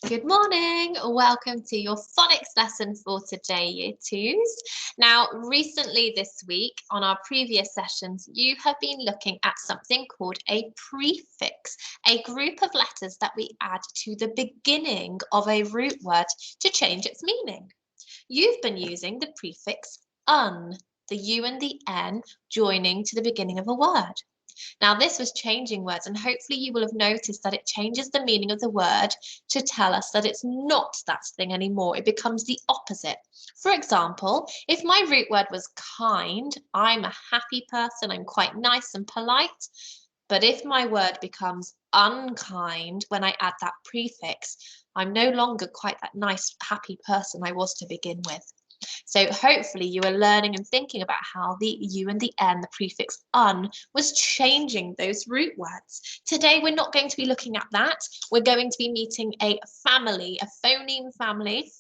Good morning. Welcome to your phonics lesson for today, Year 2s. Now, recently this week, on our previous sessions, you have been looking at something called a prefix, a group of letters that we add to the beginning of a root word to change its meaning. You've been using the prefix un, the U and the N joining to the beginning of a word. Now, this was changing words, and hopefully you will have noticed that it changes the meaning of the word to tell us that it's not that thing anymore. It becomes the opposite. For example, if my root word was kind, I'm a happy person, I'm quite nice and polite. But if my word becomes unkind when I add that prefix, I'm no longer quite that nice, happy person I was to begin with. So hopefully you are learning and thinking about how the U and the N, the prefix un, was changing those root words. Today we're not going to be looking at that. We're going to be meeting a family, a phoneme family,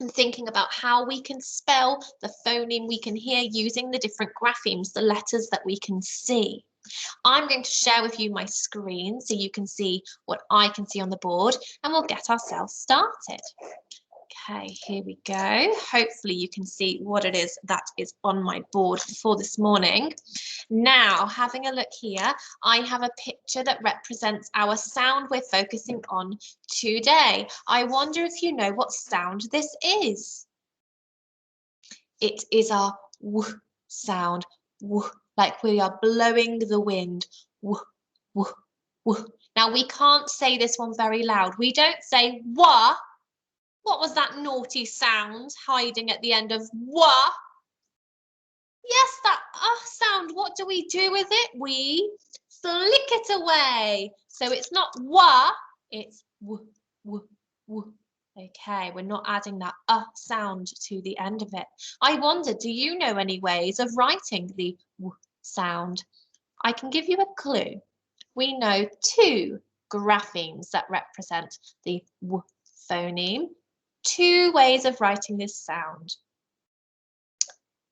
and thinking about how we can spell the phoneme we can hear using the different graphemes, the letters that we can see. I'm going to share with you my screen so you can see what I can see on the board, and we'll get ourselves started. Okay, here we go. Hopefully you can see what it is that is on my board for this morning. Now, having a look here, I have a picture that represents our sound we're focusing on today. I wonder if you know what sound this is. It is our w sound, w, like we are blowing the wind. W, w, w. Now, we can't say this one very loud. We don't say wah. What was that naughty sound hiding at the end of wah? Yes, that sound. What do we do with it? We flick it away. So it's not wah, it's w, w, w. Okay, we're not adding that sound to the end of it. I wonder, do you know any ways of writing the w sound? I can give you a clue. We know two graphemes that represent the w phoneme. Two ways of writing this sound.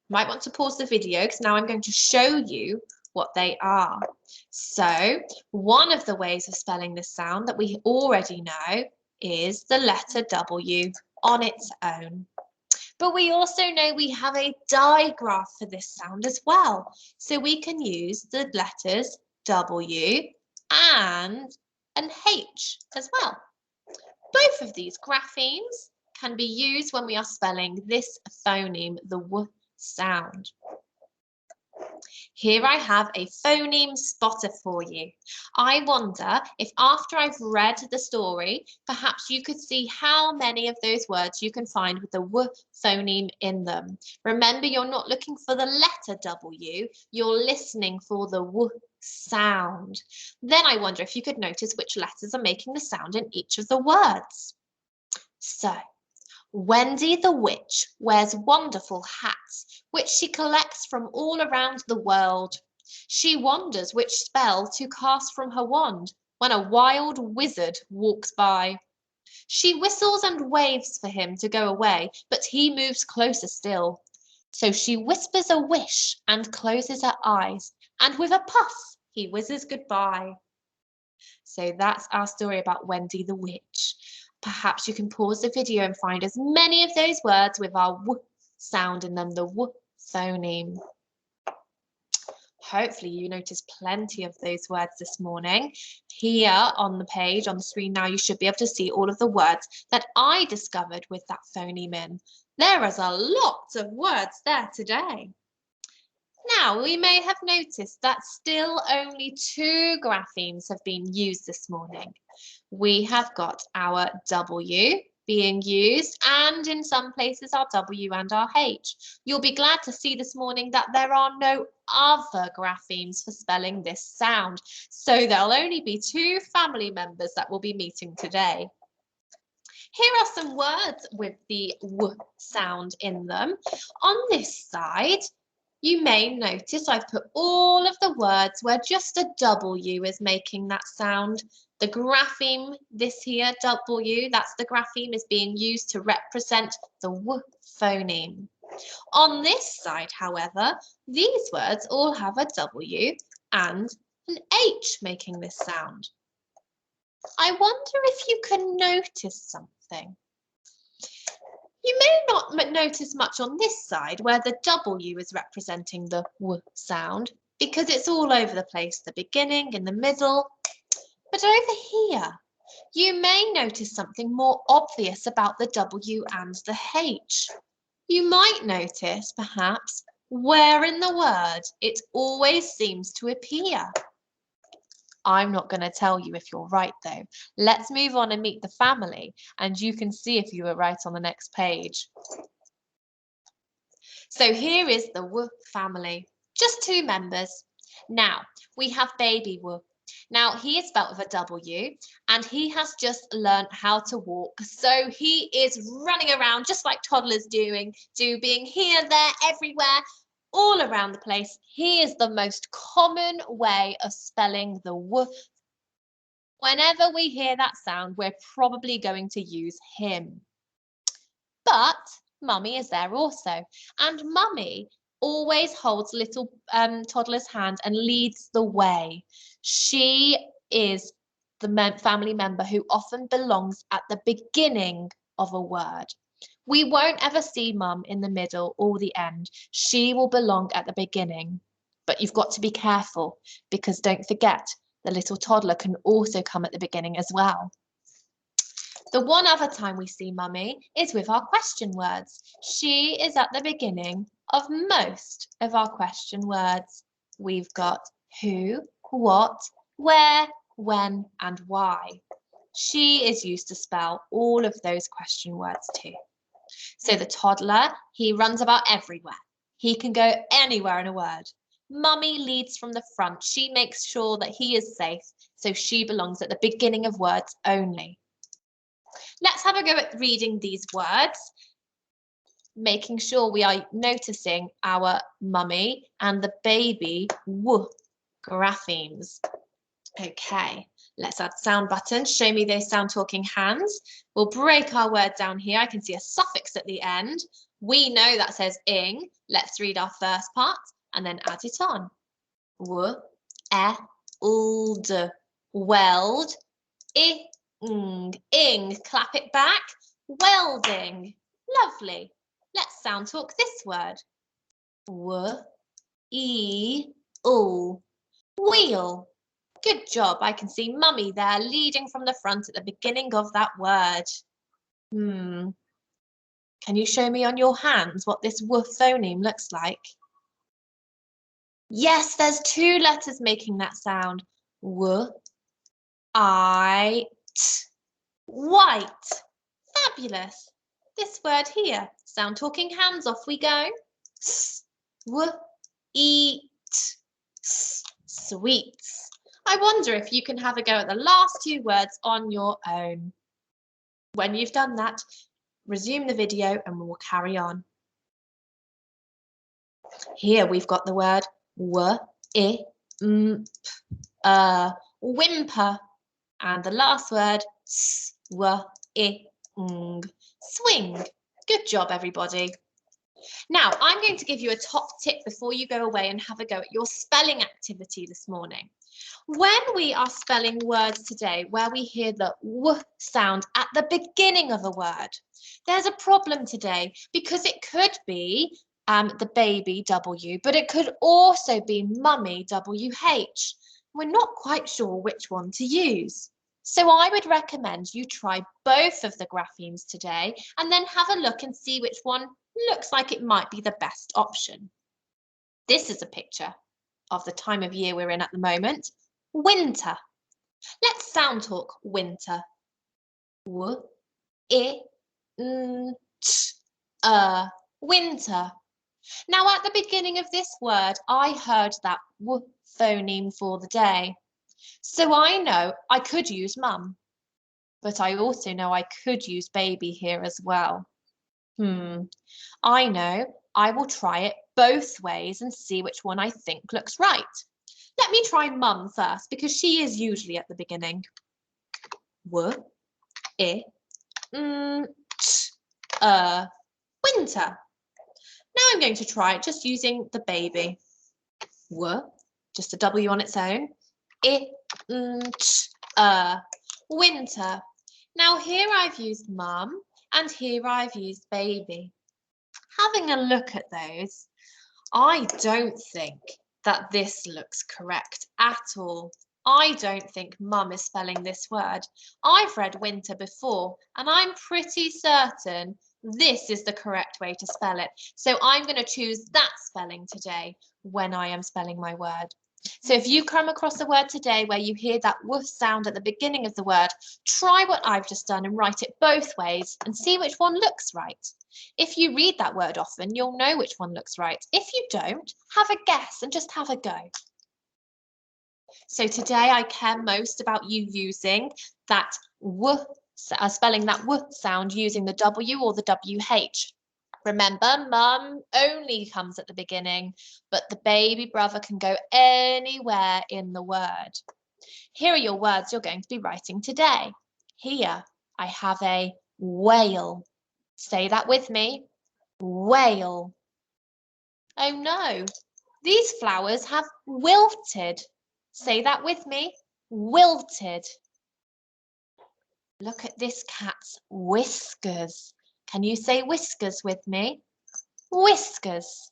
Might want to pause the video because now I'm going to show you what they are. So one of the ways of spelling this sound that we already know is the letter W on its own. But we also know we have a digraph for this sound as well. So we can use the letters W and an H as well. Both of these graphemes can be used when we are spelling this phoneme, the W sound. Here I have a phoneme spotter for you. I wonder if after I've read the story, perhaps you could see how many of those words you can find with the W phoneme in them. Remember, you're not looking for the letter W, you're listening for the W sound. Then I wonder if you could notice which letters are making the sound in each of the words. So, Wendy the witch wears wonderful hats, which she collects from all around the world. She wonders which spell to cast from her wand when a wild wizard walks by. She whistles and waves for him to go away, but he moves closer still. So she whispers a wish and closes her eyes, and with a puff, he whizzes goodbye. So that's our story about Wendy the witch. Perhaps you can pause the video and find as many of those words with our W sound in them, the W phoneme. Hopefully you noticed plenty of those words this morning. Here on the page, on the screen now, you should be able to see all of the words that I discovered with that phoneme in. There is a lot of words there today. Now, we may have noticed that still only two graphemes have been used this morning. We have got our W being used, and in some places our W and our H. You'll be glad to see this morning that there are no other graphemes for spelling this sound. So there'll only be two family members that will be meeting today. Here are some words with the W sound in them. On this side, you may notice I've put all of the words where just a W is making that sound. The grapheme, this here, W, that's the grapheme, is being used to represent the W phoneme. On this side, however, these words all have a W and an H making this sound. I wonder if you can notice something. something. You may not notice much on this side where the W is representing the W sound because it's all over the place, the beginning, in the middle. But over here, you may notice something more obvious about the W and the H. You might notice, perhaps, where in the word it always seems to appear. I'm not going to tell you if you're right, though. Let's move on and meet the family, and you can see if you were right on the next page. So here is the W family, just 2 members. Now, we have baby W. Now, he is spelt with a W, and he has just learned how to walk. So he is running around just like toddlers being here, there, everywhere, all around the place. He is the most common way of spelling the W. Whenever we hear that sound, we're probably going to use him. But Mummy is there also, and Mummy always holds little toddler's hand and leads the way. She is the family member who often belongs at the beginning of a word. We won't ever see Mum in the middle or the end. She will belong at the beginning. But you've got to be careful, because don't forget, the little toddler can also come at the beginning as well. The one other time we see Mummy is with our question words. She is at the beginning of most of our question words. We've got who, what, where, when, and why. She is used to spell all of those question words too. So the toddler, he runs about everywhere. He can go anywhere in a word. Mummy leads from the front. She makes sure that he is safe, so she belongs at the beginning of words only. Let's have a go at reading these words, making sure we are noticing our Mummy and the baby W graphemes. Okay, let's add sound buttons. Show me those sound talking hands. We'll break our word down here. I can see a suffix at the end. We know that says ing. Let's read our first part and then add it on. W, e, uld, weld, ing, clap it back, welding. Lovely. Let's sound talk this word. W, e, ul, wheel. Good job. I can see Mummy there leading from the front at the beginning of that word. Can you show me on your hands what this W phoneme looks like? Yes, there's 2 letters making that sound. W, I, t. White. Fabulous. This word here, sound talking hands, off we go. S, w, eat, s, sweets. I wonder if you can have a go at the last 2 words on your own. When you've done that, resume the video and we'll carry on. Here we've got the word w, I, m, p, whimper. And the last word, s, w, I, ng, swing. Good job, everybody. Now, I'm going to give you a top tip before you go away and have a go at your spelling activity this morning. When we are spelling words today where we hear the W sound at the beginning of a word, there's a problem today because it could be the baby W, but it could also be Mummy WH. We're not quite sure which one to use. So I would recommend you try both of the graphemes today and then have a look and see which one looks like it might be the best option. This is a picture of the time of year we're in at the moment. Winter. Let's sound talk winter. W, I, n, t, winter. Now at the beginning of this word, I heard that W phoneme for the day. So I know I could use Mum, but I also know I could use baby here as well. I know I will try it both ways and see which one I think looks right. Let me try Mum first because she is usually at the beginning. W, I, n, t, winter. Now I'm going to try it just using the baby. W, just a W on its own. I, n, t, winter. Now here I've used mum and here I've used baby. Having a look at those, I don't think that this looks correct at all. I don't think mum is spelling this word. I've read winter before and I'm pretty certain this is the correct way to spell it. So I'm going to choose that spelling today when I am spelling my word. So if you come across a word today where you hear that woof sound at the beginning of the word, try what I've just done and write it both ways and see which one looks right. If you read that word often, you'll know which one looks right. If you don't, have a guess and just have a go. So today I care most about you using that w, spelling that w sound using the W or the WH. Remember, mum only comes at the beginning, but the baby brother can go anywhere in the word. Here are your words you're going to be writing today. Here, I have a whale. Say that with me. Whale. Oh no, these flowers have wilted. Say that with me. Wilted. Look at this cat's whiskers. Can you say whiskers with me? Whiskers.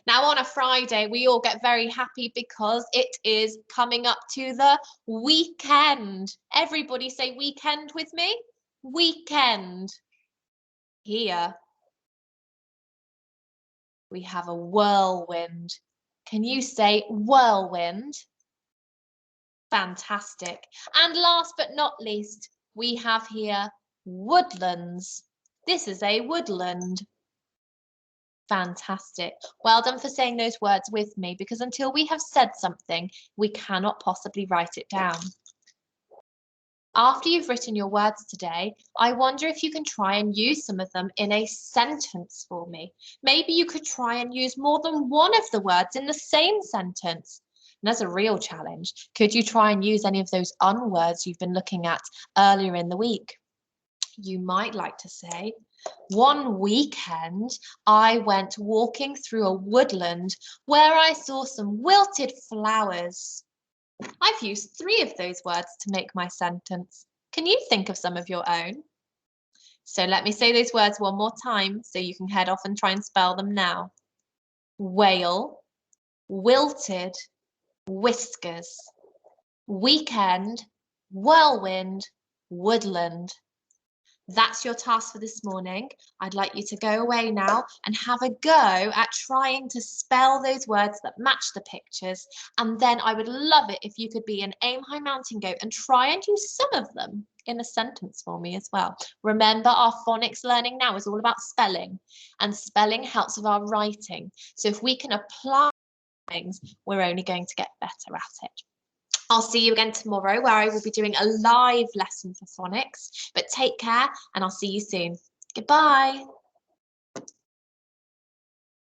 Now on a Friday, we all get very happy because it is coming up to the weekend. Everybody say weekend with me. Weekend. Here we have a whirlwind. Can you say whirlwind? Fantastic. And last but not least, we have here woodlands. This is a woodland. Fantastic. Well done for saying those words with me, because until we have said something, we cannot possibly write it down. After you've written your words today, I wonder if you can try and use some of them in a sentence for me. Maybe you could try and use more than one of the words in the same sentence. And that's a real challenge. Could you try and use any of those words you've been looking at earlier in the week? You might like to say, one weekend, I went walking through a woodland where I saw some wilted flowers. I've used 3 of those words to make my sentence. Can you think of some of your own? So let me say those words one more time so you can head off and try and spell them now. Whale, wilted, whiskers, weekend, whirlwind, woodland. That's your task for this morning. I'd like you to go away now and have a go at trying to spell those words that match the pictures. And then I would love it if you could be an Aim High Mountain Goat and try and use some of them in a sentence for me as well. Remember, our phonics learning now is all about spelling, and spelling helps with our writing. So if we can apply things, we're only going to get better at it. I'll see you again tomorrow where I will be doing a live lesson for phonics, but take care and I'll see you soon. Goodbye.